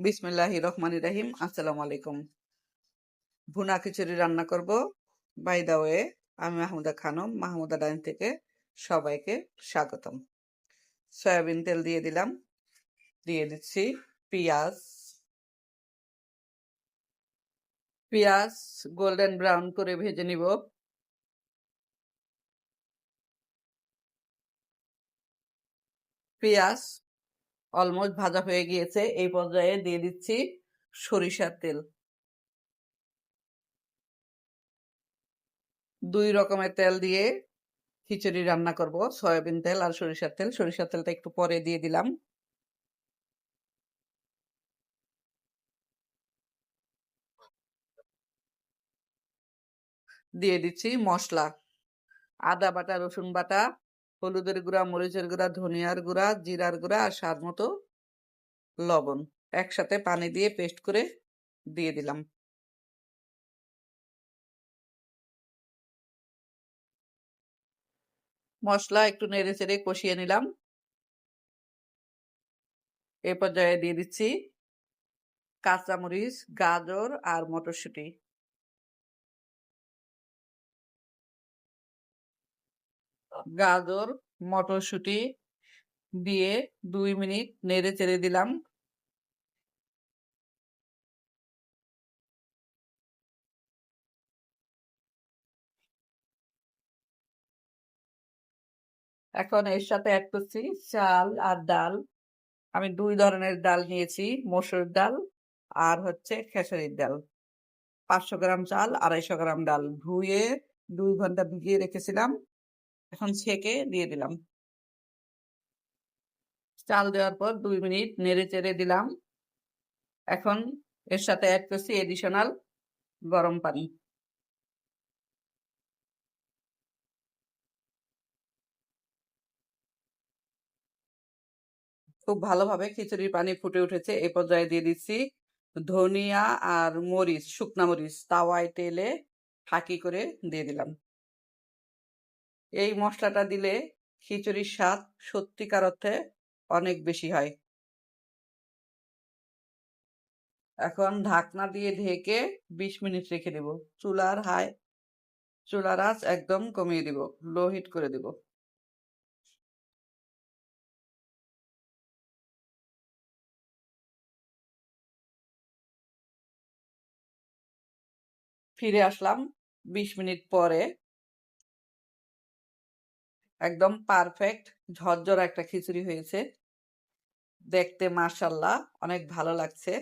বিসমিল্লাহির রহমানির রহিম। আসসালামু আলাইকুম। ভুনা খিচুড়ি রান্না করব। বাই দা ওয়ে, আমি মাহমুদা খানম, মাহমুদা ডাইন থেকে সবাইকে স্বাগতম। সয়াবিন তেল দিয়ে দিলাম, দিয়ে দিচ্ছি পেঁয়াজ। পেঁয়াজ গোল্ডেন ব্রাউন করে ভেজে নিব। পেঁয়াজ অলমোস্ট ভাজা হয়ে গিয়েছে। এই পর্যায়ে দিয়ে দিচ্ছি সরিষার তেল। 2 রকমের তেল দিয়ে খিচুড়ি রান্না করব, সয়াবিন তেল আর সরিষার তেল। সরিষার তেলটা একটু পরে দিয়ে দিলাম। দিয়ে দিচ্ছি মশলা, আদা বাটা, রসুন বাটা, হলুদের গুঁড়া, মরিচের গুঁড়া, ধনিয়ার গুঁড়া, জিরার গুঁড়া আর স্বাদ মতো লবণ। একসাথে পানি দিয়ে পেস্ট করে দিয়ে দিলাম। মশলা একটু নেড়ে চেড়ে কষিয়ে নিলাম। এ পর্যায়ে দিয়ে দিচ্ছি কাঁচামরিচ, গাজর আর মটরশুঁটি। গাজর, মটরশুঁটি দিয়ে 2 মিনিট নেড়ে চেড়ে দিলাম। এখন এর সাথে অ্যাড করছি চাল আর ডাল। আমি 2 ধরনের ডাল নিয়েছি, মসুর ডাল আর হচ্ছে খেসারির ডাল। 500 গ্রাম চাল, 250 গ্রাম ডাল ধুয়ে 2 ঘন্টা ভিজিয়ে রেখেছিলাম। এখন ছেঁকে দিয়ে দিলাম। চাল দেওয়ার পর 2 মিনিট নেড়ে চেড়ে দিলাম। এখন এর সাথে অ্যাড করছি এডিশনাল গরম পানি। খুব ভালোভাবে খিচুড়ির পানি ফুটে উঠেছে। এই পর্যায়ে দিয়ে দিচ্ছি ধনিয়া আর মরিচ, শুকনা মরিচ তাওয়ায় তেলে ফাঁকি করে দিয়ে দিলাম। এই মশলাটা দিলে খিচুড়ির স্বাদ সত্যিকার অর্থে অনেক বেশি হয়। এখন ঢাকনা দিয়ে ঢেকে 20 মিনিট রেখে দেব। চুলার আঁচ একদম কমিয়ে দিব, লো হিট করে দেব। ফিরে আসলাম 20 মিনিট পরে। একদম পারফেক্ট ঝরঝরা একটা খিচুড়ি হয়েছে। দেখতে মাশাআল্লাহ অনেক ভালো লাগছে।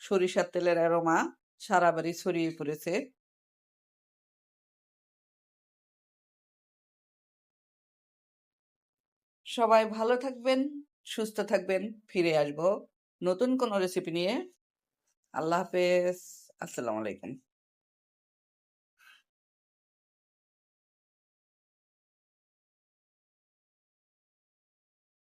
সরিষার তেলের অ্যারোমা সারা বাড়ি ছড়িয়ে পড়েছে। সবাই ভালো থাকবেন, সুস্থ থাকবেন। ফিরে আসবো নতুন কোনো রেসিপি নিয়ে। আল্লাহ হাফেজ। আসসালামু আলাইকুম।